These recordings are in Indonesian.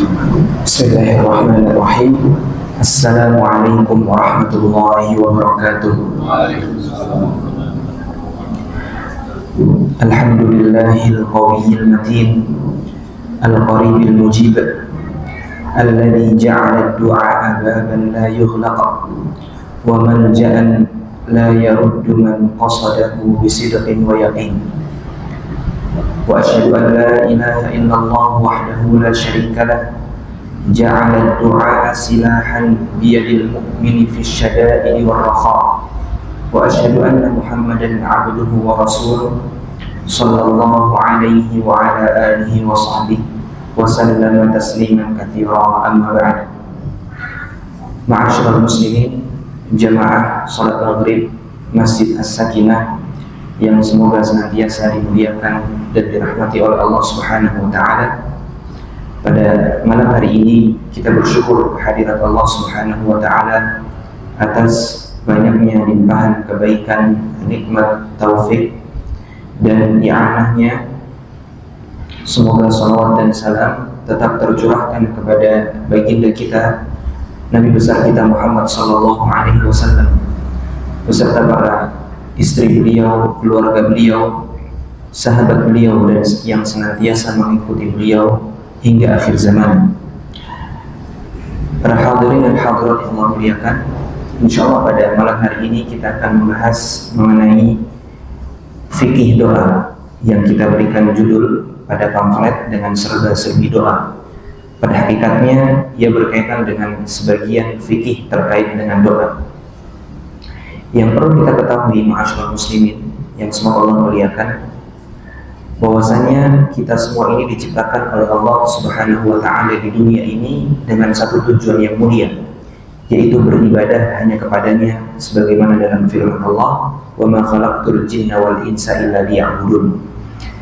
Bismillahirrahmanirrahim. Assalamualaikum warahmatullahi wabarakatuh. Alhamdulillahil qawiyil matin, al-qaribil mujib, alladhi ja'ala ad-du'a baban la yughlaq wa malja'an la yaruddu man qasadahu bisidqin wa yaqin. Wa asyhadu an la ilaha illallah wahdahu la syarika lah, ja'ala ad-du'a silahan biyadil mu'mini fi syada'id wal rakha. Wa asyhadu anna Muhammadan 'abduhu wa rasuluh sallallahu alaihi wa ala alihi wa sahbihi wa sallama tasliman katsira, amma ba'd. Ma'asyiral muslimin, jamaah salat maghrib Masjid As-Sakinah yang semoga senantiasa dimuliakan dan dirahmati oleh Allah Subhanahu wa taala. Pada malam hari ini kita bersyukur kehadirat Allah Subhanahu wa taala atas banyaknya limpahan kebaikan, nikmat, taufik dan i'anahnya. Semoga salawat dan salam tetap tercurahkan kepada baginda kita, Nabi besar kita Muhammad sallallahu alaihi wasallam, beserta para istri beliau, keluarga beliau, sahabat beliau, dan yang senantiasa mengikuti beliau hingga akhir zaman. Para hadirin dan hadirat yang Allah muliakan, insyaallah pada malam hari ini kita akan membahas mengenai fikih doa yang kita berikan judul pada pamflet dengan serba-serbi doa. Pada hakikatnya ia berkaitan dengan sebagian fikih terkait dengan doa. Yang perlu kita ketahui, ma'asyiral muslimin yang semoga Allah muliakan, bahwasanya kita semua ini diciptakan oleh Allah Subhanahu wa taala di dunia ini dengan satu tujuan yang mulia, yaitu beribadah hanya kepadanya, sebagaimana dalam firman Allah, "Wa ma khalaqtul jinna wal insa illa liya'budun."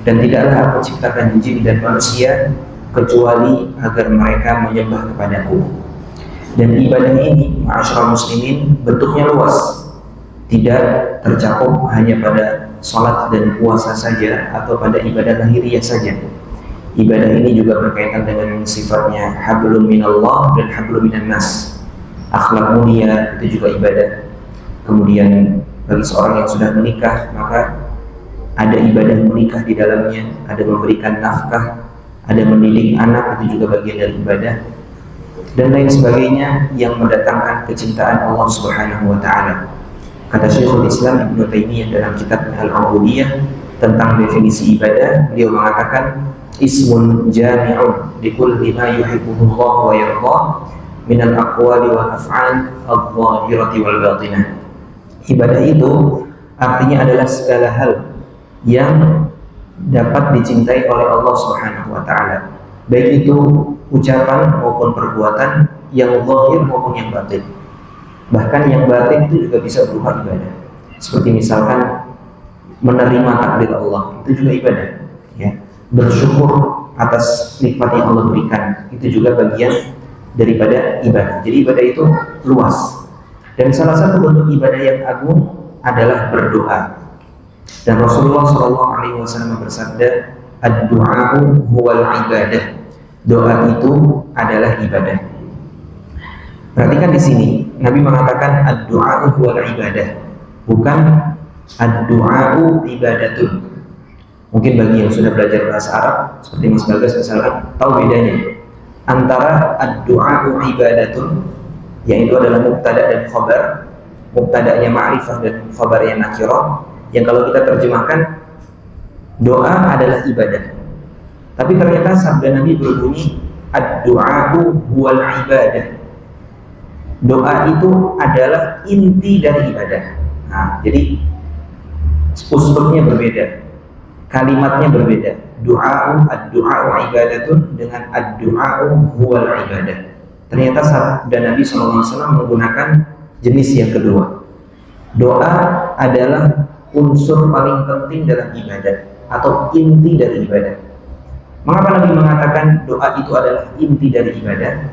Dan tidaklah aku ciptakan jin dan manusia kecuali agar mereka menyembah kepadaku. Dan ibadah ini, ma'asyiral muslimin, bentuknya luas, tidak tercakup hanya pada salat dan puasa saja atau pada ibadah lahiriah saja. Ibadah ini juga berkaitan dengan sifatnya hablum minallah dan hablum minan nas. Akhlak mulia itu juga ibadah. Kemudian bagi seorang yang sudah menikah, maka ada ibadah menikah di dalamnya, ada memberikan nafkah, ada mendidik anak, itu juga bagian dari ibadah, dan lain sebagainya yang mendatangkan kecintaan Allah Subhanahu wa taala. Kata Syekhul Islam Ibnu Taimiyah dalam kitab Al-Ubudiyah tentang definisi ibadah, beliau mengatakan ismun jami'un likulli ma yuhibbuhullah wa yardah min al-aqwali wal af'al adh-dhahirati wal batinah. Ibadah itu artinya adalah segala hal yang dapat dicintai oleh Allah Subhanahu wa taala, baik itu ucapan maupun perbuatan, yang zahir maupun yang batin. Bahkan yang batin itu juga bisa berupa ibadah. Seperti misalkan menerima takdir Allah, itu juga ibadah, ya. Bersyukur atas nikmat yang Allah berikan, itu juga bagian daripada ibadah. Jadi ibadah itu luas. Dan salah satu bentuk ibadah yang agung adalah berdoa. Dan Rasulullah SAW bersabda, "Ad-du'a'u huwal ibadah." Doa itu adalah ibadah. Perhatikan di sini, Nabi mengatakan ad-du'a'u huwal ibadah, bukan ad-du'a'u ibadatun. Mungkin bagi yang sudah belajar bahasa Arab seperti Mas Bagas misalkan tahu bedanya antara ad-du'a'u ibadatun, yaitu adalah mubtada dan khabar. Mubtada'nya ma'rifah dan khabarnya nakirah, yang kalau kita terjemahkan doa adalah ibadah. Tapi ternyata sabda Nabi berbunyi ad-du'a'u huwal ibadah. Doa itu adalah inti dari ibadah. Nah, jadi uslubnya berbeda, kalimatnya berbeda. Ad-du'a'u ibadatun dengan ad-du'a'u huwal ibadah. Ternyata sabda Nabi SAW menggunakan jenis yang kedua. Doa adalah unsur paling penting dalam ibadah atau inti dari ibadah. Mengapa Nabi mengatakan doa itu adalah inti dari ibadah?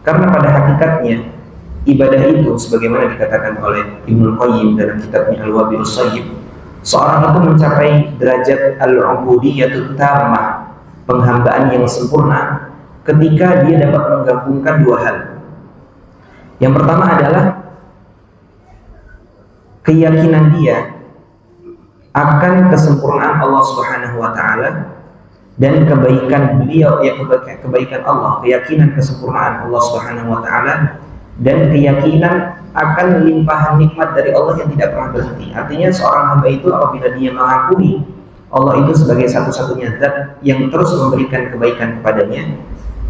Karena pada hakikatnya ibadah itu, sebagaimana dikatakan oleh Ibnu Qayyim dalam kitabnya Al-Wabilus Sayyib, seorang itu mencapai derajat al-ubudiyyatut tammah, penghambaan yang sempurna, ketika dia dapat menggabungkan dua hal. Yang pertama adalah keyakinan dia akan kesempurnaan Allah Subhanahu wa taala dan kebaikan beliau, ya kebaikan Allah, keyakinan kesempurnaan Allah Subhanahu wa taala dan keyakinan akan limpahan nikmat dari Allah yang tidak pernah berhenti. Artinya seorang hamba itu apabila dia mengakui Allah itu sebagai satu-satunya zat yang terus memberikan kebaikan kepadanya,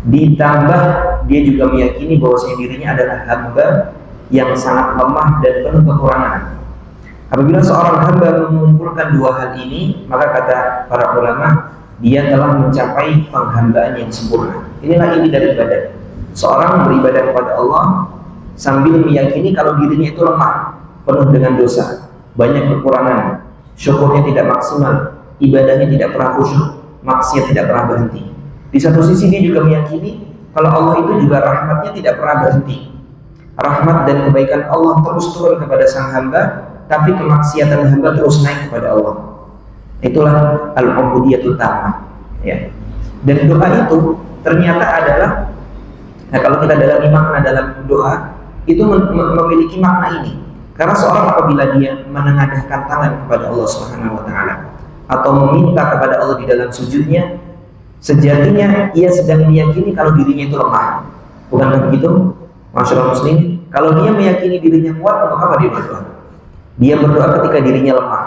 ditambah dia juga meyakini bahwasanya dirinya adalah hamba yang sangat lemah dan penuh kekurangan. Apabila seorang hamba mengumpulkan dua hal ini, maka kata para ulama, dia telah mencapai penghambaan yang sempurna. Inilah inti dari ibadah. Seorang beribadah kepada Allah sambil meyakini kalau dirinya itu lemah, penuh dengan dosa, banyak kekurangan, syukurnya tidak maksimal, ibadahnya tidak pernah khusyuk, maksiat tidak pernah berhenti. Di satu sisi dia juga meyakini kalau Allah itu juga rahmatnya tidak pernah berhenti. Rahmat dan kebaikan Allah terus turun kepada sang hamba, tapi kemaksiatan hamba terus naik kepada Allah. Itulah al-ubudiyatul tammah, ya. Dan doa itu ternyata adalah, nah kalau kita dalami makna dalam doa itu memiliki makna ini. Karena seorang apabila dia menengadahkan tangan kepada Allah Subhanahu wa taala atau meminta kepada Allah di dalam sujudnya, sejatinya ia sedang meyakini kalau dirinya itu lemah. Bukankah begitu? Masyaallah muslim, kalau dia meyakini dirinya kuat, untuk apa dia berdoa? Dia berdoa ketika dirinya lemah.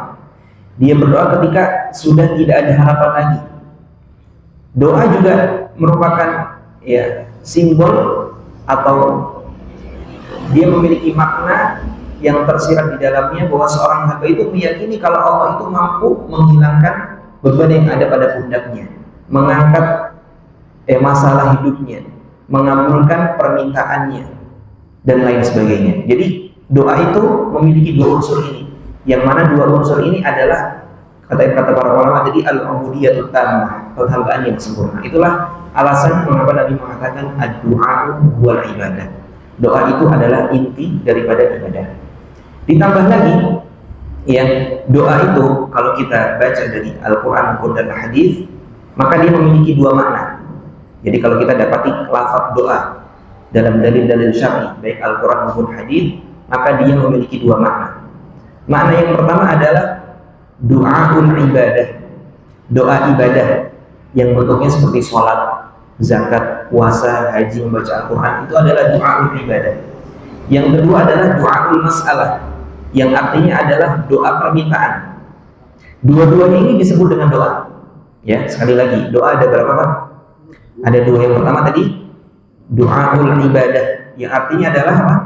Dia berdoa ketika sudah tidak ada harapan lagi. Doa juga merupakan ya simbol atau dia memiliki makna yang tersirat di dalamnya bahwa seorang hamba itu meyakini kalau Allah itu mampu menghilangkan beban yang ada pada pundaknya, mengangkat masalah hidupnya, mengabulkan permintaannya dan lain sebagainya. Jadi doa itu memiliki dua unsur ini, yang mana dua unsur ini adalah kata para ulama tadi al-ubudiyatul tammah, penghambaan yang sempurna. Itulah alasan mengapa Nabi mengatakan ad-du'a wal ibadah. Doa itu adalah inti daripada ibadah. Ditambah lagi, yang doa itu kalau kita baca dari Al-Quran maupun dan hadis, maka dia memiliki dua makna. Jadi kalau kita dapati lafaz doa dalam dalil-dalil syar'i baik Al-Quran maupun hadis, maka dia memiliki dua makna. Makna yang pertama adalah doaul ibadah, doa ibadah yang bentuknya seperti sholat, zakat, puasa, haji, membaca Al-Quran, itu adalah doaul ibadah. Yang kedua adalah doaul masalah, yang artinya adalah doa permintaan. Dua-duanya ini disebut dengan doa. Ya, sekali lagi, doa ada berapa Pak? Ada dua. Yang pertama tadi doaul ibadah, yang artinya adalah apa?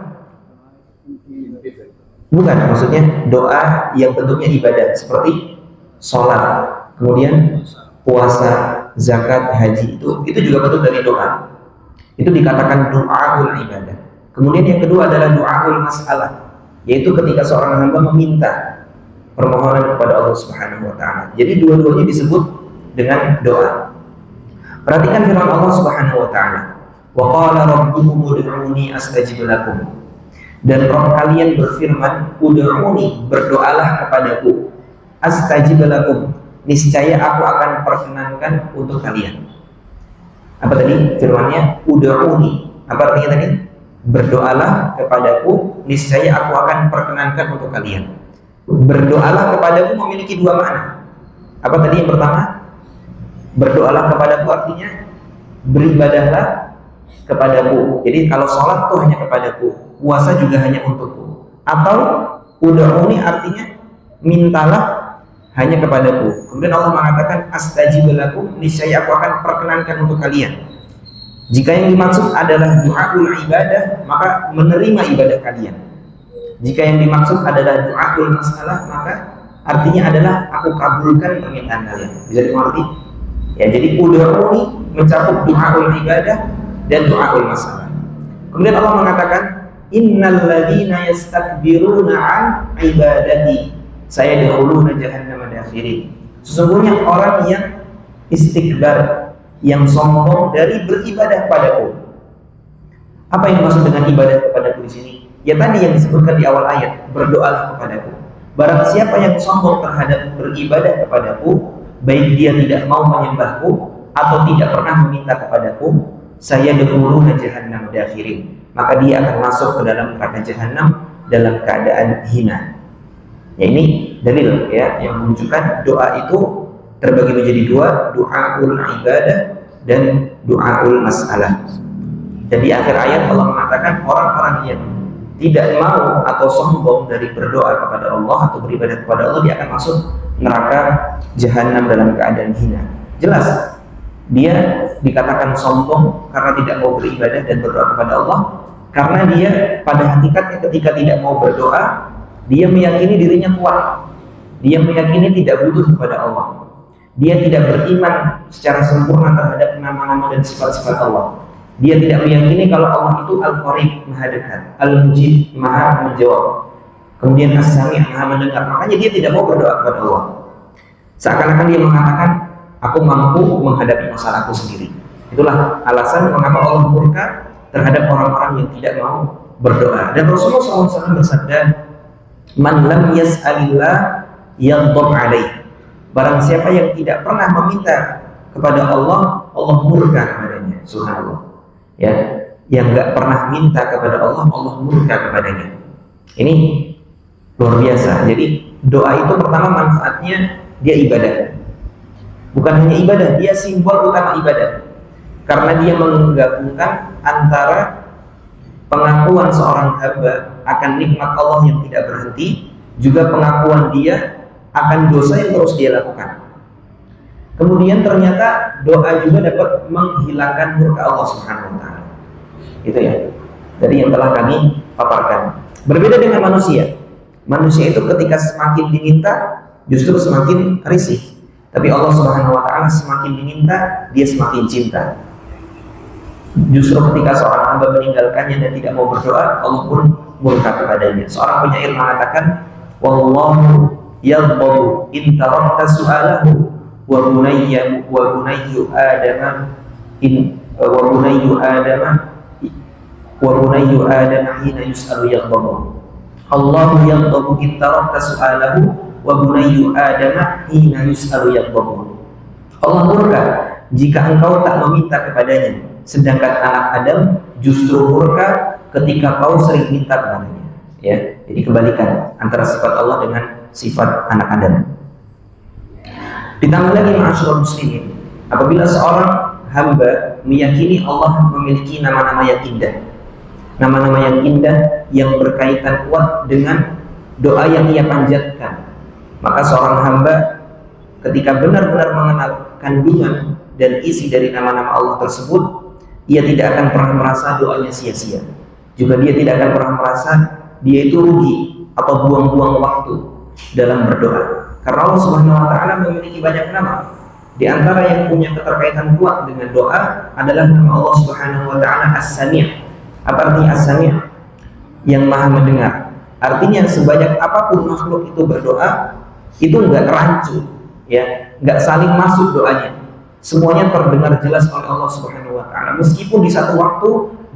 Bukan, maksudnya doa yang bentuknya ibadah seperti sholat, kemudian puasa, zakat, haji, itu juga bentuk dari doa. Itu dikatakan doaul ibadah. Kemudian yang kedua adalah doaul masalah, yaitu ketika seorang hamba meminta permohonan kepada Allah Subhanahu wa taala. Jadi dua-duanya disebut dengan doa. Perhatikan firman Allah Subhanahu wa taala, "Wa qala rabbukum ud'uni astajib lakum." Dan Rabb kalian berfirman, "Ud'uni, berdoalah kepadaku, astajib lakum, niscaya aku akan perkenankan untuk kalian." Apa tadi firmannya? Ud'uni. Apa artinya tadi? Berdoalah kepadaku, niscaya aku akan perkenankan untuk kalian. Berdoalah kepadaku memiliki dua makna. Apa tadi yang pertama? Berdoalah kepadaku artinya beribadahlah kepadaku. Jadi kalau sholat itu hanya kepadaku, puasa juga hanya untukku. Atau ud'uni artinya mintalah hanya kepadaku. Kemudian Allah mengatakan astajib lakum, niscaya aku akan perkenankan untuk kalian. Jika yang dimaksud adalah doaul ibadah, maka menerima ibadah kalian. Jika yang dimaksud adalah doaul masalah, maka artinya adalah aku kabulkan permintaan kalian. Bisa dimengerti? Ya, jadi ud'uni mencakup doaul ibadah dan doaul masalah. Kemudian Allah mengatakan innal ladzina yastakbiruna an ibadati sayadkhuluna jahannama dakhirin. Sesungguhnya orang yang istikbar, yang sombong dari beribadah kepadaku. Apa yang dimaksud dengan ibadah kepadaku di sini? Ya tadi yang disebutkan di awal ayat, berdoalah kepadaku. Barang siapa yang sombong terhadap beribadah kepadaku, baik dia tidak mau menyembahku atau tidak pernah meminta kepadaku, sayadkhuluna jahannam dakhirin, maka dia akan masuk ke dalam neraka jahanam dalam keadaan hina. Ya, ini dalil ya yang menunjukkan doa itu terbagi menjadi dua, doaul ibadah dan doaul masalah. Dan di akhir ayat Allah mengatakan orang-orang yang tidak mau atau sombong dari berdoa kepada Allah atau beribadah kepada Allah, dia akan masuk neraka jahanam dalam keadaan hina. Jelas dia dikatakan sombong karena tidak mau beribadah dan berdoa kepada Allah, karena dia pada hakikatnya ketika tidak mau berdoa, dia meyakini dirinya kuat, dia meyakini tidak butuh kepada Allah, dia tidak beriman secara sempurna terhadap nama-nama dan sifat-sifat Allah. Dia tidak meyakini kalau Allah itu Al-Qarib, Maha dekat, Al-Mujib, Maha menjawab, kemudian As-Sami', Maha mendengar. Makanya dia tidak mau berdoa kepada Allah. Seakan-akan dia mengatakan, aku mampu menghadapi masalahku sendiri. Itulah alasan mengapa Allah murka terhadap orang-orang yang tidak mau berdoa. Dan Rasulullah SAW bersabda, man lam yas'alillah yaghdab alaih. Barang siapa yang tidak pernah meminta kepada Allah, Allah murka kepadanya. Subhanallah. Ya, yang nggak pernah minta kepada Allah, Allah murka kepadanya. Ini luar biasa. Jadi doa itu pertama manfaatnya dia ibadah. Bukan hanya ibadah, dia simbol utama ibadah. Karena dia menggabungkan antara pengakuan seorang hamba akan nikmat Allah yang tidak berhenti, juga pengakuan dia akan dosa yang terus dia lakukan. Kemudian ternyata doa juga dapat menghilangkan murka Allah Subhanahu wa taala. Itu ya. Dari yang telah kami paparkan. Berbeda dengan manusia. Manusia itu ketika semakin diminta justru semakin risih. Tapi Allah Subhanahu wa taala semakin diminta, dia semakin cinta. Justru ketika seorang hamba meninggalkannya dan tidak mau berdoa, Allah pun murka kepadanya. Seorang penyair mengatakan, wallahu yaghdhabu in tarakta su'alahu wa bunayyu adama hina yus'alu yaghdhabu. Allahu yaghdhabu in tarakta su'alahu wa bunayyu adama hina yus'alu yaghdhabu. Allah murka jika engkau tak meminta kepadanya, sedangkan anak Adam justru murka ketika kau sering minta kepadanya. Ya, jadi kebalikan antara sifat Allah dengan sifat anak Adam. Ditambah lagi ma'asyiral muslimin, apabila seorang hamba meyakini Allah memiliki nama-nama yang indah, nama-nama yang indah yang berkaitan kuat dengan doa yang ia panjatkan, maka seorang hamba ketika benar-benar mengenal kandungan dan isi dari nama-nama Allah tersebut, ia tidak akan pernah merasa doanya sia-sia. Juga dia tidak akan pernah merasa dia itu rugi atau buang-buang waktu dalam berdoa. Karena Allah Subhanahu wa taala memiliki banyak nama. Di antara yang punya keterkaitan kuat dengan doa adalah nama Allah Subhanahu wa taala As-Sami'. Apa artinya As-Sami'? Yang Maha mendengar. Artinya sebanyak apapun makhluk itu berdoa, itu enggak rancu, ya, enggak saling masuk doanya. Semuanya terdengar jelas oleh Allah Subhanahu wa taala meskipun di satu waktu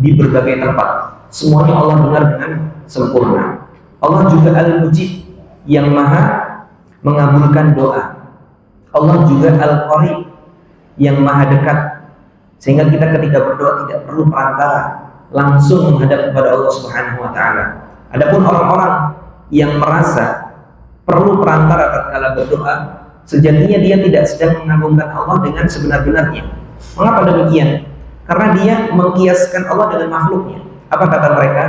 di berbagai tempat. Semuanya Allah dengar dengan sempurna. Allah juga Al-Mujib, yang Maha mengabulkan doa. Allah juga Al-Qarib, yang Maha dekat, sehingga kita ketika berdoa tidak perlu perantara, langsung menghadap kepada Allah Subhanahu wa taala. Adapun orang-orang yang merasa perlu perantara tatkala berdoa, sejatinya dia tidak sedang mengagungkan Allah dengan sebenar-benarnya. Mengapa demikian? Karena dia mengkiaskan Allah dengan makhluknya. Apa kata mereka?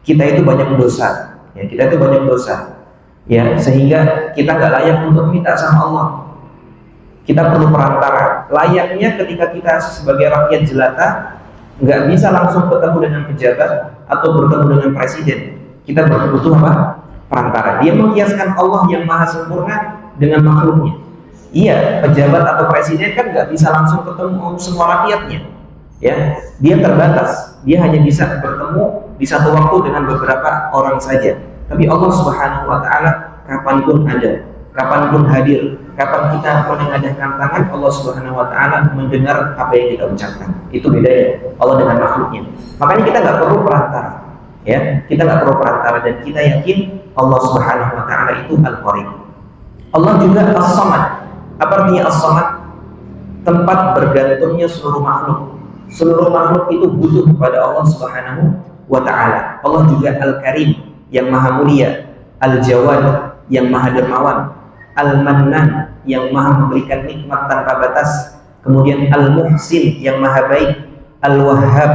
Kita itu banyak dosa, ya, kita itu banyak dosa, ya, sehingga kita nggak layak untuk minta sama Allah. Kita perlu perantara. Layaknya ketika kita sebagai rakyat jelata nggak bisa langsung bertemu dengan pejabat atau bertemu dengan presiden, kita butuh apa? Perantara. Dia mengkiaskan Allah yang maha sempurna dengan makhluknya. Iya, pejabat atau presiden kan nggak bisa langsung ketemu semua rakyatnya, ya. Dia terbatas. Dia hanya bisa bertemu di satu waktu dengan beberapa orang saja. Tapi Allah Subhanahu wa taala kapanpun ada, kapanpun hadir. Kapan kita menengadahkan tangan, Allah Subhanahu wa taala mendengar apa yang kita ucapkan. Itu bedanya Allah dengan makhluknya. Makanya kita nggak perlu perantara, ya. Kita nggak perlu perantara dan kita yakin Allah Subhanahu wa taala itu Al-Qarib. Allah juga As-Samad. Apa artinya As-Samad? Tempat bergantungnya seluruh makhluk. Seluruh makhluk itu butuh kepada Allah Subhanahu wa Ta'ala. Allah juga Al-Karim, yang maha mulia, Al-Jawad, yang maha dermawan, Al-Mannan, yang maha memberikan nikmat tanpa batas, kemudian Al-Muhsin, yang maha baik, Al-Wahhab,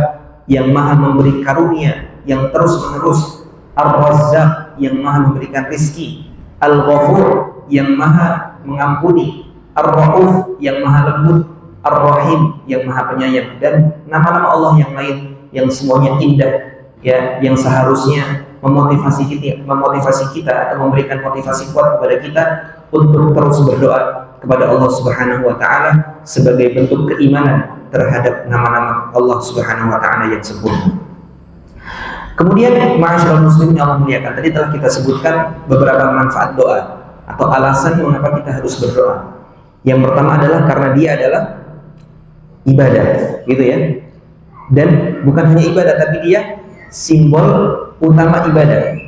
yang maha memberi karunia yang terus menerus, Ar-Razzaq, yang maha memberikan rizki, Al-Ghafur, yang maha mengampuni, Ar-Ra'uf, yang maha lembut, Ar-Rahim, yang maha penyayang, dan nama-nama Allah yang lain yang semuanya indah, ya, yang seharusnya memotivasi kita atau memberikan motivasi kuat kepada kita untuk terus berdoa kepada Allah Subhanahu wa Ta'ala sebagai bentuk keimanan terhadap nama-nama Allah Subhanahu wa Ta'ala yang sempurna. Kemudian ma'asyiral muslimin Allah muliakan, tadi telah kita sebutkan beberapa manfaat doa atau alasan mengapa kita harus berdoa. Yang pertama adalah karena dia adalah ibadah, gitu ya. Dan bukan hanya ibadah, tapi dia simbol utama ibadah.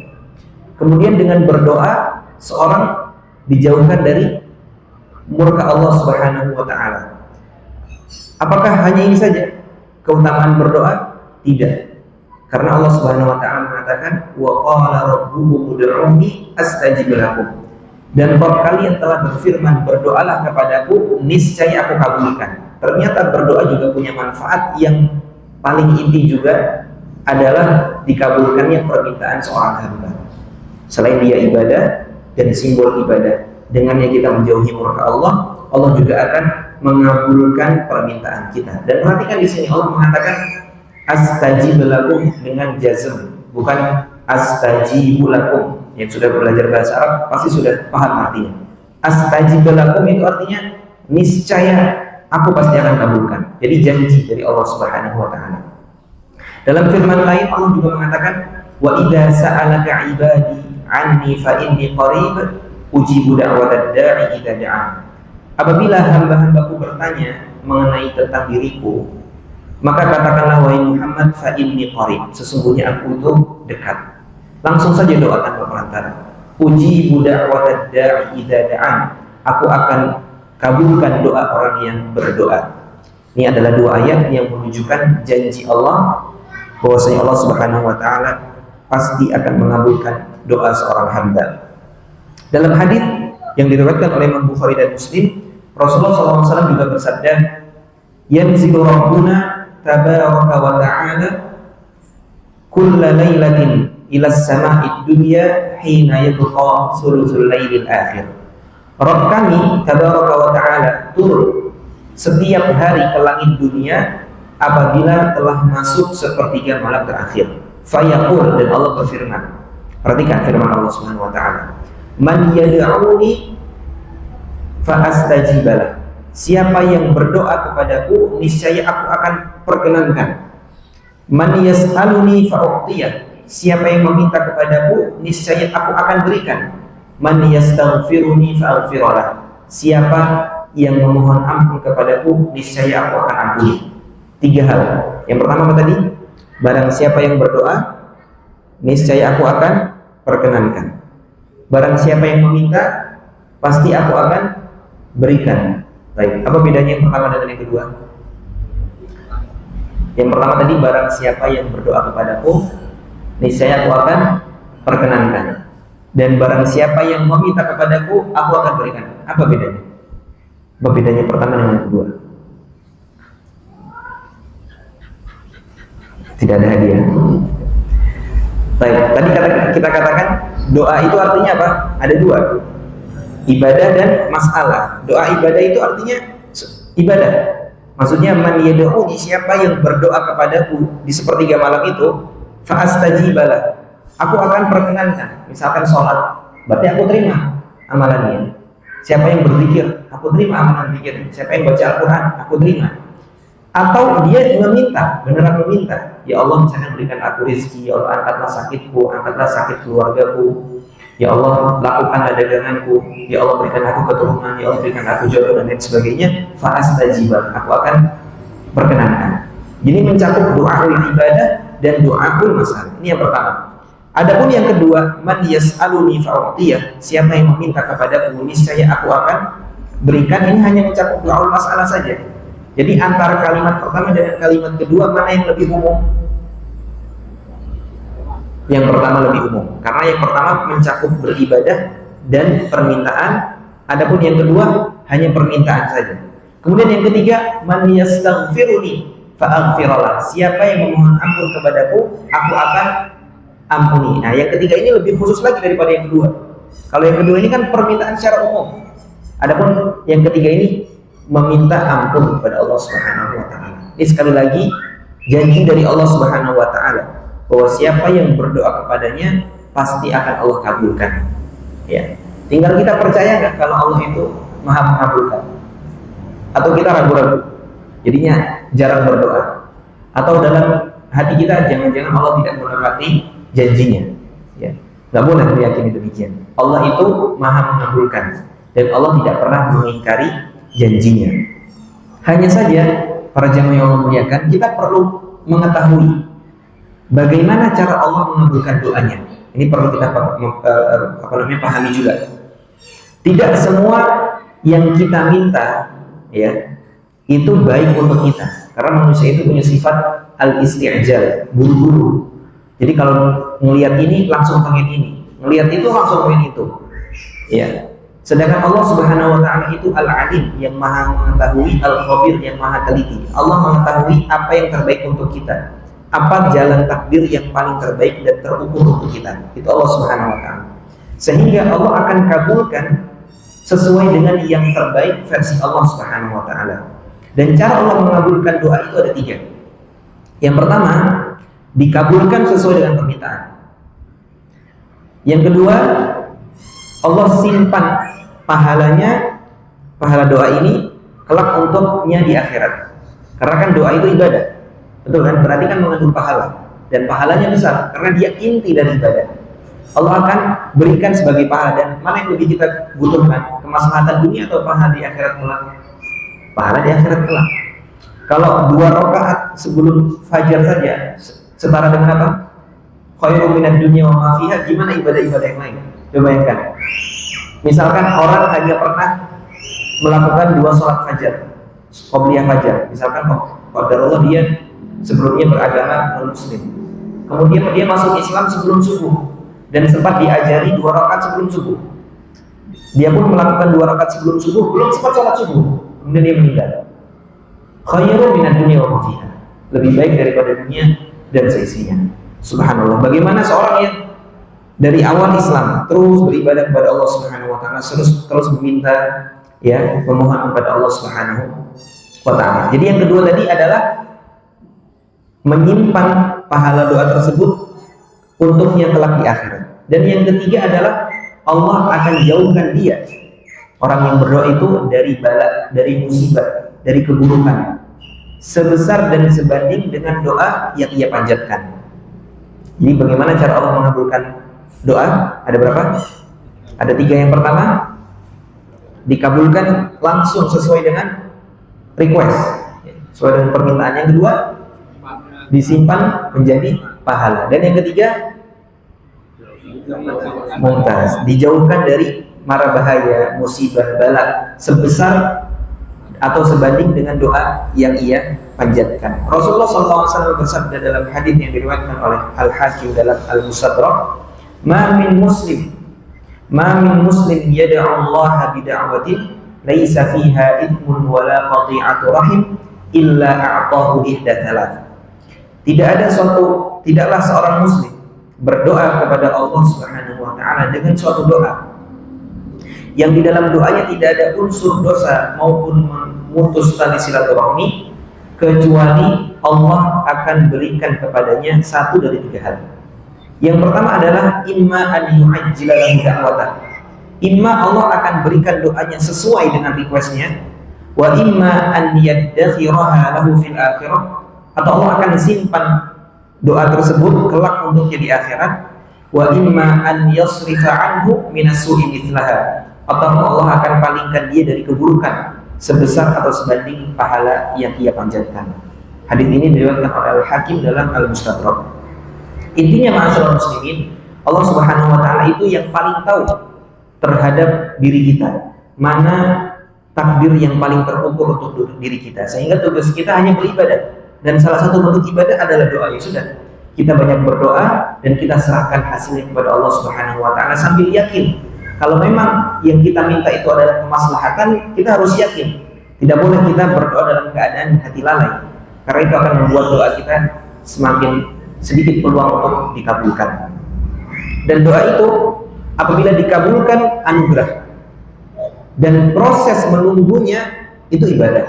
Kemudian dengan berdoa seorang dijauhkan dari murka Allah Subhanahu wa Ta'ala. Apakah hanya ini saja keutamaan berdoa? Tidak. Karena Allah Subhanahu wa Ta'ala mengatakan, wa qala rabbukum ud'uni astajib lakum. Dan Rabb kalian telah berfirman, berdoalah kepadaku, niscaya aku kabulkan. Ternyata berdoa juga punya manfaat yang paling inti juga adalah dikabulkannya permintaan seorang hamba. Selain dia ibadah dan simbol ibadah, dengannya kita menjauhi murka Allah, Allah juga akan mengabulkan permintaan kita. Dan perhatikan di sini Allah mengatakan astajib lakum dengan jazm, bukan astajibu lakum. Yang sudah belajar bahasa Arab pasti sudah paham artinya. Astajib lakum itu artinya niscaya aku pasti akan kabulkan. Jadi janji dari Allah Subhanahu wa Ta'ala. Dalam firman lain Allah juga mengatakan, wa idza sa'alaka 'ibadi 'anni fa inni qarib ujibu da'watad da'i idza da'an. Apabila hamba-hambaku bertanya mengenai tentang diriku, maka katakanlah wahai Muhammad, fa inni qarib, sesungguhnya aku itu dekat. Langsung saja doa tanpa perantara. Ujibu da'watad da'i idza da'an. Aku akan kabulkan doa orang yang berdoa. Ini adalah dua ayat yang menunjukkan janji Allah bahwasanya Allah Subhanahu wa Ta'ala pasti akan mengabulkan doa seorang hamba. Dalam hadis yang diriwayatkan oleh Imam Bukhari dan Muslim, Rasulullah SAW juga bersabda, yanzilu rabbuna tabaraka wa ta'ala kulla lailatin ila as-sama'id dunya hina yabqa thuluthul lailil akhir. Rabb kami tabaraka wa ta'ala turun setiap hari ke langit dunia apabila telah masuk sepertiga malam terakhir. Fayaqul, dan Allah berfirman. Perhatikan firman Allah Subhanahu wa Ta'ala. Man yad'uni fa astajibalah. Siapa yang berdoa kepadaku, niscaya aku akan perkenankan. Man yas'aluni fa u'tiyah. Siapa yang meminta kepadaku, niscaya aku akan berikan. Man yastaghfiruni fa aghfirlah. Siapa yang memohon ampun kepadaku, niscaya aku akan ampuni. Tiga hal. Yang pertama apa tadi? Barang siapa yang berdoa, niscaya aku akan perkenankan. Barang siapa yang meminta, pasti aku akan berikan. Baik, apa bedanya yang pertama dengan yang kedua? Yang pertama tadi, barang siapa yang berdoa kepadaku, niscaya aku akan perkenankan. Dan barang siapa yang meminta kepadaku, aku akan berikan. Apa bedanya? Apa bedanya pertama dengan yang kedua? Tidak ada hadiah. Baik, tadi kita katakan doa itu artinya apa? Ada dua, ibadah dan masalah. Doa ibadah itu artinya ibadah. Maksudnya man yad'uni, siapa yang berdoa kepadaku di sepertiga malam itu, fa astajibalah, aku akan perkenankan. Misalkan sholat, berarti aku terima amalannya. Siapa yang berzikir, aku terima amalan zikir. Siapa yang baca Al-Quran, aku terima. Atau dia meminta, beneran meminta, ya Allah misalnya berikan aku rezeki, ya Allah angkatlah sakitku, angkatlah sakit keluargaku, ya Allah lakukanlah daganganku, ya Allah berikan aku keturunan, ya Allah berikan aku jodoh dan lain sebagainya. Fa astajibah, aku akan perkenankan. Jadi mencakup doaul ibadah dan doaul masalah. Ini yang pertama. Adapun yang kedua, man yas'aluni fa'utiyah, siapa yang meminta kepadaku, niscaya aku akan berikan. Ini hanya mencakup doaul masalah saja. Jadi antara kalimat pertama dengan kalimat kedua mana yang lebih umum? Yang pertama lebih umum, karena yang pertama mencakup beribadah dan permintaan, adapun yang kedua hanya permintaan saja. Kemudian yang ketiga, man yastaghfiruni fa'aghfirlah. Siapa yang memohon ampun kepadaku, aku akan ampuni. Nah, yang ketiga ini lebih khusus lagi daripada yang kedua. Kalau yang kedua ini kan permintaan secara umum. Adapun yang ketiga ini meminta ampun kepada Allah Subhanahu wa taala. Ini sekali lagi janji dari Allah Subhanahu wa taala bahwa siapa yang berdoa kepadanya pasti akan Allah kabulkan. Ya. Tinggal kita percaya nggak kalau Allah itu Maha mengabulkan? Atau kita ragu-ragu? Jadinya jarang berdoa. Atau dalam hati kita jangan-jangan Allah tidak menepati janjinya. Ya. Nggak boleh meyakini demikian. Allah itu Maha mengabulkan dan Allah tidak pernah mengingkari janjinya. Hanya saja para jamaah yang Allah muliakan, kita perlu mengetahui bagaimana cara Allah mengabulkan doanya. Ini perlu kita pahami juga. Tidak semua yang kita minta ya itu baik untuk kita, karena manusia itu punya sifat al-isti'jal, buru-buru. Jadi kalau melihat ini langsung pengen ini, melihat itu langsung pengen itu. Ya. Sedangkan Allah Subhanahu wa taala itu Al-Alim, yang Maha mengetahui, Al-Khabir, yang Maha teliti. Allah mengetahui apa yang terbaik untuk kita, apa jalan takdir yang paling terbaik dan terukur untuk kita. Itu Allah Subhanahu wa taala. Sehingga Allah akan kabulkan sesuai dengan yang terbaik versi Allah Subhanahu wa taala. Dan cara Allah mengabulkan doa itu ada 3. Yang pertama, dikabulkan sesuai dengan permintaan. Yang kedua, Allah simpan pahalanya, pahala doa ini kelak untuknya di akhirat. Karena kan doa itu ibadah, betul kan? Berarti kan mengandung pahala, dan pahalanya besar karena dia inti dari ibadah. Allah akan berikan sebagai pahala. Dan mana yang lebih kita butuhkan, kemaslahatan dunia atau pahala di akhirat kelak? Pahala di akhirat kelak. Kalau 2 rakaat sebelum fajar saja setara dengan apa? Khairum minad dunya wa ma fiha. Gimana ibadah-ibadah yang lain? Coba bayangkan. Misalkan orang hanya pernah melakukan 2 sholat fajar, qobliyah fajar. Misalkan qadarullah dia sebelumnya beragama non-muslim, kemudian dia masuk Islam sebelum subuh dan sempat diajari 2 rakaat sebelum subuh. Dia pun melakukan 2 rakaat sebelum subuh, belum sempat sholat subuh, kemudian dia meninggal. Khairum minad dunya wa ma fiha. Lebih baik daripada dunia dan seisinya. Subhanallah. Bagaimana seorang yang dari awal Islam terus beribadah kepada Allah Subhanahu wa taala, terus meminta ya, memohon kepada Allah Subhanahu wa taala. Jadi yang kedua tadi adalah menyimpan pahala doa tersebut untuknya kelak di akhirat. Dan yang ketiga adalah Allah akan jauhkan dia, orang yang berdoa itu, dari bala, dari musibah, dari keburukan sebesar dan sebanding dengan doa yang ia panjatkan. Jadi bagaimana cara Allah mengabulkan doa? Ada berapa? Ada 3. Yang pertama, dikabulkan langsung sesuai dengan request, sesuai dengan permintaan. Yang kedua, disimpan menjadi pahala. Dan yang ketiga, mumtaz, dijauhkan dari mara bahaya, musibah, bala sebesar atau sebanding dengan doa yang ia panjatkan. Rasulullah SAW bersabda dalam hadis yang diriwayatkan oleh Al-Hakim dalam Al-Mustadrak, "Ma min muslim yad'u Allah bi da'watin laisa fiha ithmun wala qati'atu rahim illa a'tahu ihda thalath." Tidaklah seorang muslim berdoa kepada Allah Subhanahu wa taala dengan suatu doa yang di dalam doanya tidak ada unsur dosa maupun memutus tali silaturahmi, kecuali Allah akan berikan kepadanya 1 dari 3 hal. Yang pertama adalah imma an yu'ajjila lahu da'watah. Imma Allah akan berikan doanya sesuai dengan requestnya, wa imma an yaddakhiraha lahu fil akhirah, atau Allah akan simpan doa tersebut kelak untuknya di akhirat, wa imma an yasrifa anhu minas su'i mithlaha, atau Allah akan palingkan dia dari keburukan sebesar atau sebanding pahala yang ia panjatkan. Hadis ini diriwayatkan oleh Al-Hakim dalam Al-Mustadrak. Intinya, ma'asyiral muslimin, Allah Subhanahu wa taala itu yang paling tahu terhadap diri kita, mana takdir yang paling terukur untuk diri kita, sehingga tugas kita hanya beribadah. Dan salah satu bentuk ibadah adalah doa. Ya sudah, kita banyak berdoa dan kita serahkan hasilnya kepada Allah Subhanahu wa taala sambil yakin kalau memang yang kita minta itu adalah kemaslahatan, kita harus yakin. Tidak boleh kita berdoa dalam keadaan hati lalai, karena itu akan membuat doa kita semakin sedikit peluang untuk dikabulkan. Dan doa itu apabila dikabulkan anugerah, dan proses menunggunya itu ibadah.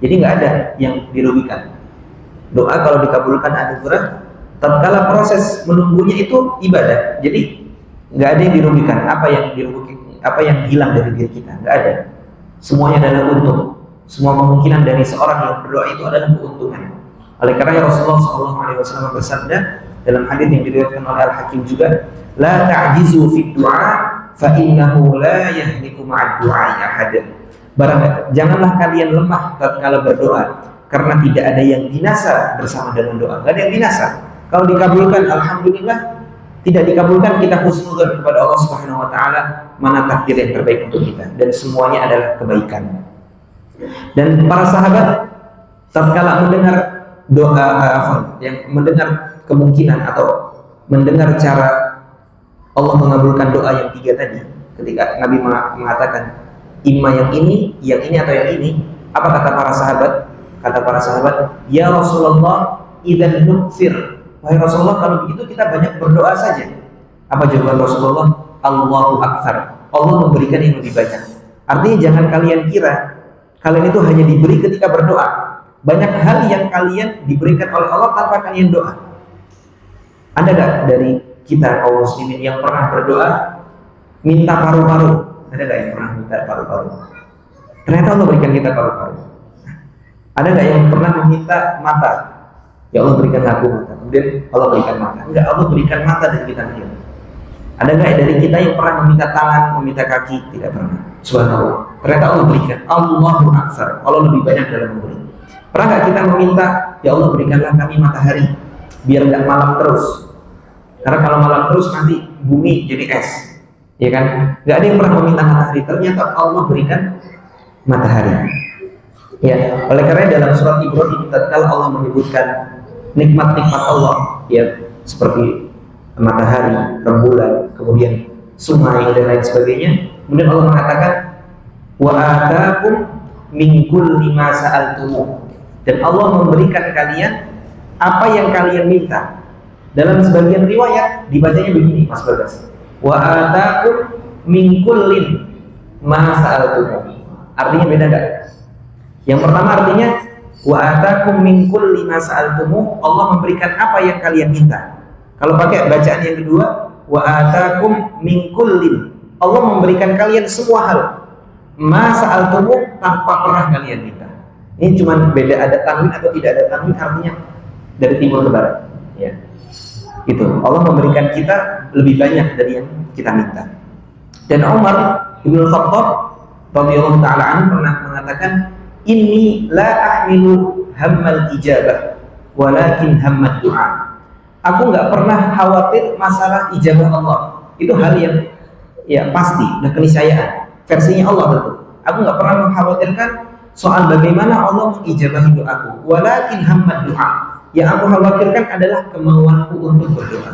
Jadi nggak ada yang dirugikan. Doa kalau dikabulkan anugerah, tatkala proses menunggunya itu ibadah. Jadi nggak ada yang dirugikan. Apa yang hilang dari diri kita? Nggak ada. Semuanya adalah untung. Semua kemungkinan dari seorang yang berdoa itu adalah keuntungan. Oleh karena Rasulullah SAW bersabda dalam hadis yang diriwayatkan oleh Al-Hakim juga, la ta'jizu fid du'a fa innahu la yahliku ma'ad du'ai ahad. Janganlah kalian lemah tatkala berdoa, karena tidak ada yang binasa bersama dengan doa. Tidak ada yang binasa. Kalau dikabulkan, alhamdulillah. Tidak dikabulkan, kita husnudzon kepada Allah Subhanahu wa taala, mana takdir yang terbaik untuk kita, dan semuanya adalah kebaikan. Dan para sahabat tatkala mendengar doa yang mendengar kemungkinan atau mendengar cara Allah mengabulkan doa yang tiga tadi, ketika Nabi mengatakan imma yang ini atau yang ini, apa kata para sahabat? Kata para sahabat, ya Rasulullah, idzan nukfir. Wahai Rasulullah, kalau begitu kita banyak berdoa saja. Apa jawaban Rasulullah? Allahu akbar. Allah memberikan yang lebih banyak. Artinya jangan kalian kira kalian itu hanya diberi ketika berdoa. Banyak hal yang kalian diberikan oleh Allah tanpa kalian doa. Ada gak dari kita kaum muslimin yang pernah berdoa minta paru-paru? Ada gak yang pernah minta paru-paru? Ternyata Allah berikan kita paru-paru. Ada gak yang pernah meminta mata? Ya Allah berikan aku mata. Kemudian Allah berikan mata. Enggak, Allah berikan mata dan kita lihat. Ada gak dari kita yang pernah meminta tangan, meminta kaki? Tidak pernah. Subhanallah. Ternyata Allah berikan. Allahu akbar. Allah lebih banyak dalam memberi. Pernah gak kita meminta, ya Allah berikanlah kami matahari biar gak malam terus? Karena kalau malam terus nanti bumi jadi es, ya kan? Gak ada yang pernah meminta matahari. Ternyata Allah berikan matahari. Ya, oleh karena dalam surat Ibrahim tatkala Allah menyebutkan nikmat-nikmat Allah, ya seperti matahari, rembulan, kemudian sungai dan lain sebagainya, kemudian Allah mengatakan wa ataakum min kulli ma sa'altum, dan Allah memberikan kalian apa yang kalian minta. Dalam sebagian riwayat dibacanya begini, Mas Bagas, wa ataakum min kulli ma sa'altum. Artinya beda enggak? Yang pertama artinya wa atakum min kulli ma sa'altum, Allah memberikan apa yang kalian minta. Kalau pakai bacaan yang kedua, wa atakum min kullin, Allah memberikan kalian semua hal ma sa'altum, tanpa pernah kalian minta. Ini cuma beda ada tanwin atau tidak ada tanwin, artinya dari timur ke barat, ya. Itu Allah memberikan kita lebih banyak dari yang kita minta. Dan Umar Ibn Khattab radhiyallahu ta'ala anhu pernah mengatakan, inni la ahmilu hammal ijabah walakin hammad du'a. Aku nggak pernah khawatir masalah ijabah Allah. Itu hal yang ya pasti, dan keniscayaan. Versinya Allah tentu. Aku nggak pernah mengkhawatirkan soal bagaimana Allah mengijabahi doaku. Walakin hammad du'a. Yang aku khawatirkan adalah kemauanku untuk berdoa.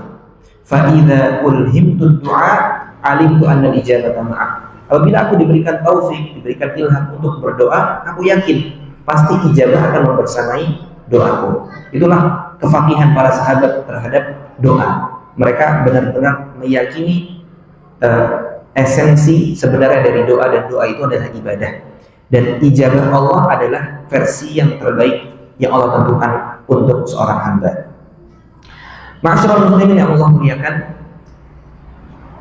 Fa idza ulhimtu du'a alimtu anna ijabata ma'ah. Apabila aku diberikan taufik, diberikan ilham untuk berdoa, aku yakin pasti ijabah akan membersamai doaku. Itulah kefakihan para sahabat terhadap doa. Mereka benar-benar meyakini esensi sebenarnya dari doa, dan doa itu adalah ibadah. Dan ijabah Allah adalah versi yang terbaik yang Allah tentukan untuk seorang hamba. Ma'asyiral muslimin yang Allah muliakan,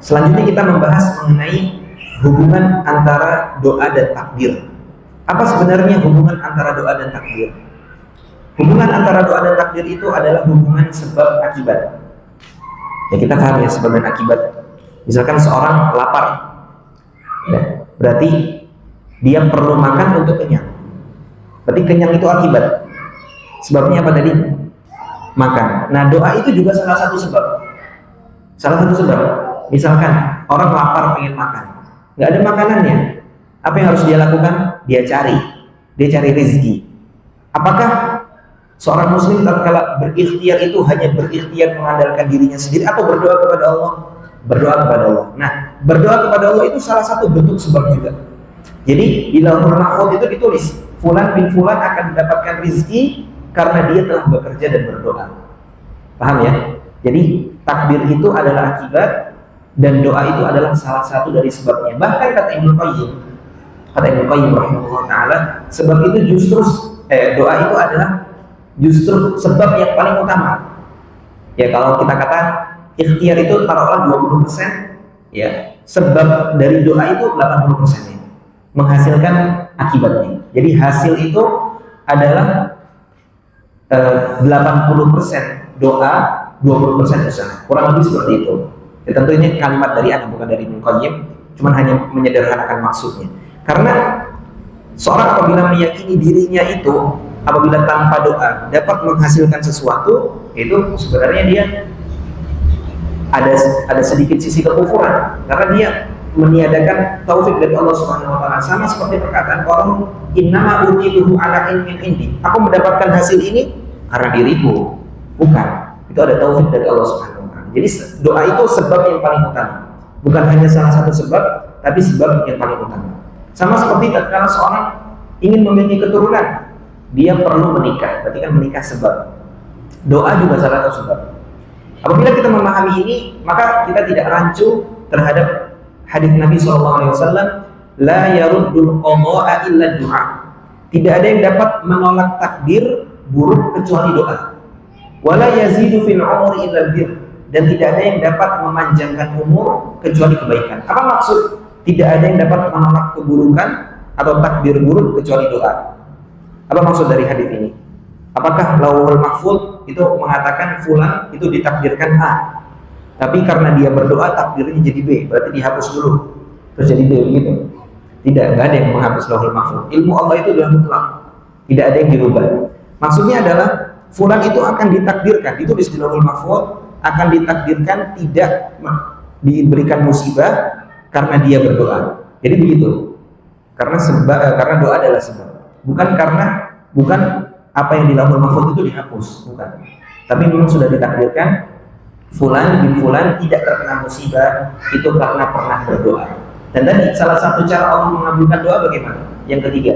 selanjutnya kita membahas mengenai hubungan antara doa dan takdir. Apa sebenarnya hubungan antara doa dan takdir? Hubungan antara doa dan takdir itu adalah hubungan sebab akibat. Ya, kita paham ya sebab dan akibat. Misalkan seorang lapar, ya, berarti dia perlu makan untuk kenyang. Berarti kenyang itu akibat. Sebabnya apa tadi? Makan. Nah, doa itu juga salah satu sebab. Salah satu sebab. Misalkan orang lapar pengen makan, nggak ada makanannya, apa yang harus dia lakukan? dia cari rezeki. Apakah seorang muslim tatkala berikhtiar itu hanya berikhtiar mengandalkan dirinya sendiri atau berdoa kepada Allah? Berdoa kepada Allah. Nah, berdoa kepada Allah itu salah satu bentuk sebab juga. Jadi di Lauhul Mahfuz itu ditulis, Fulan bin Fulan akan mendapatkan rezeki karena dia telah bekerja dan berdoa. Paham ya? Jadi takdir itu adalah akibat dan doa itu adalah salah satu dari sebabnya. Bahkan kata Ibnu Qayyim rahimahullah taala, sebab itu justru doa itu adalah justru sebab yang paling utama. Ya, kalau kita kata ikhtiar itu taruhlah 20%, ya, sebab dari doa itu 80% menghasilkan akibatnya. Jadi hasil itu adalah 80% doa, 20% usaha. Kurang lebih seperti itu. Ya, tentu ini kalimat dari Ana, bukan dari Ibnu Qayyim, cuman hanya menyederhanakan maksudnya. Karena seorang apabila meyakini dirinya itu apabila tanpa doa dapat menghasilkan sesuatu, itu sebenarnya dia ada sedikit sisi kekufuran, karena dia meniadakan taufik dari Allah Subhanahu wa taala. Sama seperti perkataan orang, innama utituhu ala ilmin indi. Aku mendapatkan hasil ini karena diriku. Bukan. Itu ada taufik dari Allah Subhanahu wa taala. Jadi doa itu sebab yang paling utama. Bukan hanya salah satu sebab, tapi sebab yang paling utama. Sama seperti tatkala seorang ingin memiliki keturunan, dia perlu menikah. Berarti kan menikah sebab. Doa juga salah satu sebab. Apabila kita memahami ini, maka kita tidak rancu terhadap hadis Nabi SAW, la yaruddul qada'a illa du'a. Tidak ada yang dapat menolak takdir buruk kecuali doa. Wala yazidu fil umri illa bir. Dan tidak ada yang dapat memanjangkan umur kecuali kebaikan. Apa maksud tidak ada yang dapat menolak keburukan atau takdir buruk kecuali doa? Apa maksud dari hadis ini? Apakah Lauhul Mahfuz itu mengatakan fulan itu ditakdirkan A, tapi karena dia berdoa takdirnya jadi B, berarti dihapus dulu terus jadi B begitu? Tidak, nggak ada yang menghapus Lauhul Mahfuz. Ilmu Allah itu sudah mutlak, tidak ada yang dirubah. Maksudnya adalah fulan itu akan ditakdirkan, ditulis di Lauhul Mahfuz, akan ditakdirkan tidak diberikan musibah karena dia berdoa. Jadi begitu. Karena doa adalah sebab. Bukan apa yang di Lauhul Mahfuz itu dihapus, bukan. Tapi memang sudah ditakdirkan fulan bin fulan tidak terkena musibah itu karena pernah berdoa. Dan tadi salah satu cara Allah mengabulkan doa bagaimana? Yang ketiga,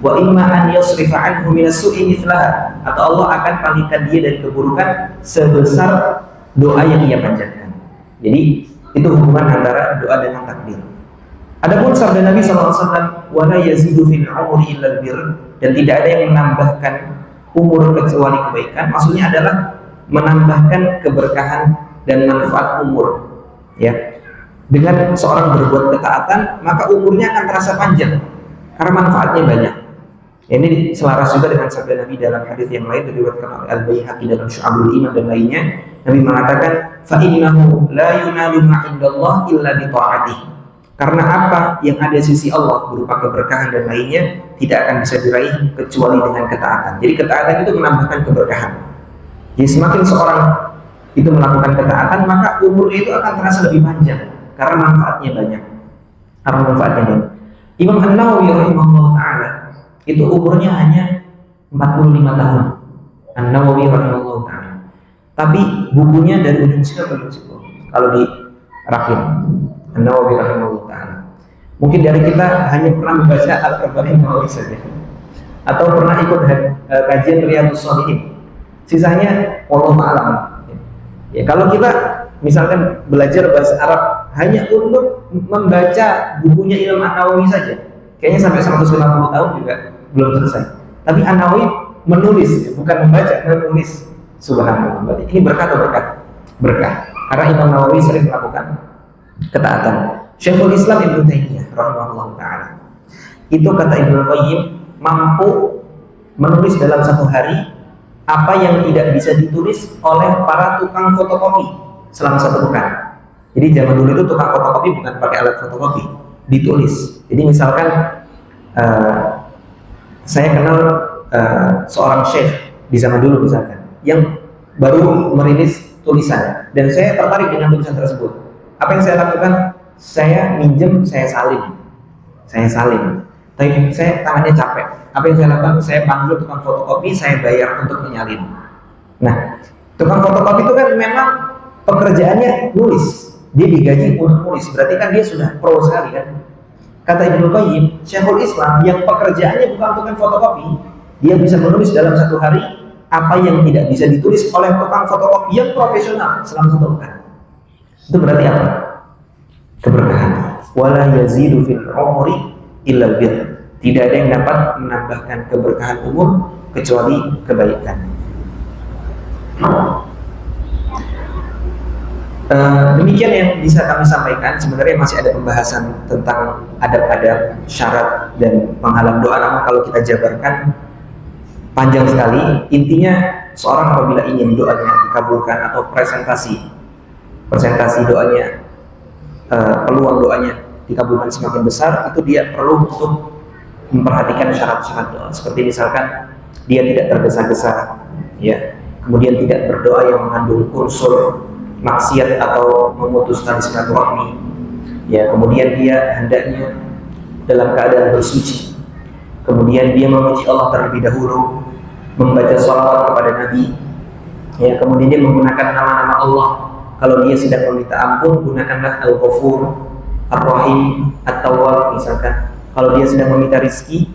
wa imma an yusrifa anhu minas su'i mithlaha, atau Allah akan palingkan dia dari keburukan sebesar doa yang ia panjatkan. Jadi itu hubungan antara doa dengan takdir. Adapun sabda Nabi SAW, wa la yazidu fil umri illa bir, dan tidak ada yang menambahkan umur kecuali kebaikan. Maksudnya adalah menambahkan keberkahan dan manfaat umur. Ya, dengan seorang berbuat ketaatan, maka umurnya akan terasa panjang karena manfaatnya banyak. Ini selaras juga dengan sabda Nabi dalam hadis yang lain diriwayatkan oleh Al-Baihaqi dalam Syu'abul Iman dan lainnya. Nabi mengatakan, fa innahu la yunalu ma indallah illa bi ta'atihi. Karena apa yang ada di sisi Allah berupa keberkahan dan lainnya tidak akan bisa diraih kecuali dengan ketaatan. Jadi ketaatan itu menambahkan keberkahan. Jadi semakin seorang itu melakukan ketaatan, maka umur itu akan terasa lebih panjang karena manfaatnya banyak. Imam An-Nawawi rahimahullah ta'ala itu umurnya hanya 45 tahun. An-Nawawi rahimahullah ta'ala. Tapi bukunya dari ujung sini ke ujung situ. Kalau di Rakim, An-Nawawi rahimahullah ta'ala. Mungkin dari kita hanya pernah membaca Al-Arba'in Nawawi saja, atau pernah ikut kajian Riyadhus Shalihin. Sisanya wallahu a'lam. Ya, kalau kita misalkan belajar bahasa Arab hanya untuk membaca bukunya Imam An-Nawawi saja, kayaknya sampai 150 tahun juga belum selesai. Tapi An-Nawawi menulis, bukan membaca, menulis. Subhanallah. Berarti ini berkah atau berkah? Berkah. Karena Imam Nawawi sering melakukan ketaatan. Syekhul Islam Ibnu Taimiyah rahimahullah ta'ala, itu kata Ibnu Qayyim, mampu menulis dalam satu hari apa yang tidak bisa ditulis oleh para tukang fotokopi selama satu pekan. Jadi zaman dulu itu tukang fotokopi bukan pakai alat fotokopi, ditulis. Jadi misalkan saya kenal seorang syekh di zaman dulu misalkan yang baru merilis tulisan, dan saya tertarik dengan tulisan tersebut. Apa yang saya lakukan? Saya minjem, saya salin. Tapi saya tangannya capek. Apa yang saya lakukan? Saya panggil tukang fotokopi, saya bayar untuk menyalin. Nah, tukang fotokopi itu kan memang pekerjaannya nulis. Dia digaji untuk nulis. Berarti kan dia sudah pro sekali kan. Kata Ibnu Qayyim, Syekhul Islam yang pekerjaannya bukan tukang fotokopi, dia bisa menulis dalam satu hari apa yang tidak bisa ditulis oleh tukang fotokopi yang profesional selama satu pekan. Itu berarti apa? Keberkahan. Wala yazidu fil umri illa bir. Tidak ada yang dapat menambahkan keberkahan umur kecuali kebaikan. Demikian yang bisa kami sampaikan. Sebenarnya masih ada pembahasan tentang adab-adab, syarat dan penghalang doa. Namun kalau kita jabarkan panjang sekali. Intinya seorang apabila ingin doanya dikabulkan atau presentasi doanya, peluang doanya dikabulkan semakin besar, itu dia perlu untuk memperhatikan syarat-syarat doa. Seperti misalkan dia tidak tergesa-gesa, ya, kemudian tidak berdoa yang mengandung unsur maksiat atau memutus tali silaturahmi, ya, kemudian dia hendaknya dalam keadaan bersuci, kemudian dia memuji Allah terlebih dahulu, membaca sholawat kepada Nabi, ya, kemudian dia menggunakan nama-nama Allah. Kalau dia sedang meminta ampun, gunakanlah Al-Ghafur, Ar-Rahim, At-Tawwab misalkan. Kalau dia sedang meminta rizki,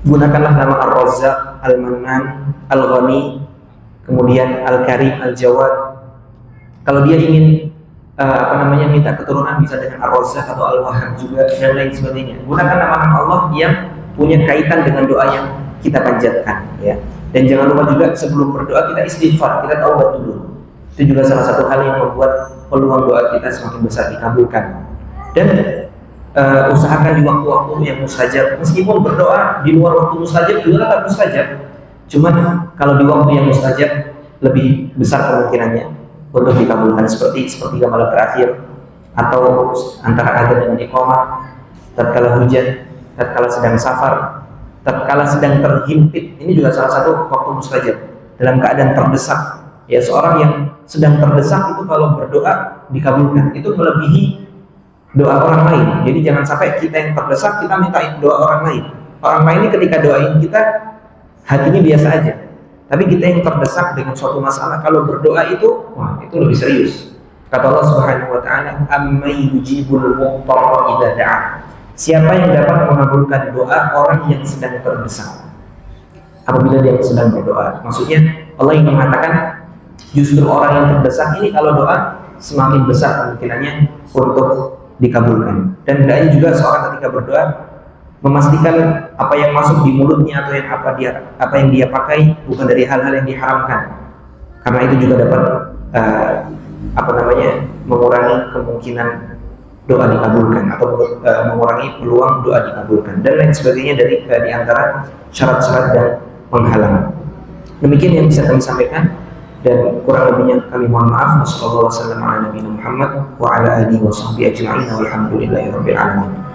gunakanlah nama Ar-Razzaq, Al-Mannan, Al-Ghani, kemudian Al-Karim, Al-Jawad. Kalau dia ingin minta keturunan, bisa dengan Ar-Razzaq atau Al-Wahhab juga, dan lain sebagainya. Gunakan nama-nama Allah yang punya kaitan dengan doa yang kita panjatkan, ya. Dan jangan lupa juga sebelum berdoa kita istighfar, kita taubat dulu. Itu juga salah satu hal yang membuat peluang doa kita semakin besar dikabulkan. Dan usahakan di waktu-waktu yang mustajab. Meskipun berdoa di luar waktu mustajab juga tetap mustajab. Cuman kalau di waktu yang mustajab lebih besar kemungkinannya untuk dikabulkan, seperti malam terakhir, atau antara adzan dengan iqamah, tatkala hujan, tatkala sedang safar, tatkala sedang terhimpit. Ini juga salah satu waktu mustajab dalam keadaan terdesak. Ya, seorang yang sedang terdesak itu kalau berdoa dikabulkan, itu melebihi doa orang lain. Jadi jangan sampai kita yang terdesak kita minta doa orang lain. Orang lain ini ketika doain kita hatinya biasa aja, tapi kita yang terdesak dengan suatu masalah, kalau berdoa itu, wah, itu lebih serius. Kata Allah Subhanahu wa taala, "Amman yujibul mudtarra idza da'a." Siapa yang dapat mengabulkan doa orang yang sedang terdesak apabila dia sedang berdoa? Maksudnya Allah ingin mengatakan justru orang yang terdesak ini kalau doa semakin besar kemungkinannya untuk dikabulkan. Dan hendaknya juga seorang ketika berdoa memastikan apa yang masuk di mulutnya atau yang apa yang dia pakai bukan dari hal-hal yang diharamkan, karena itu juga dapat mengurangi kemungkinan doa dikabulkan atau mengurangi peluang doa dikabulkan dan lain sebagainya dari di antara syarat-syarat dan penghalang. Demikian yang bisa kami sampaikan, dan kurang lebihnya kami mohon maaf. Wassalamualaikum warahmatullahi wabarakatuh.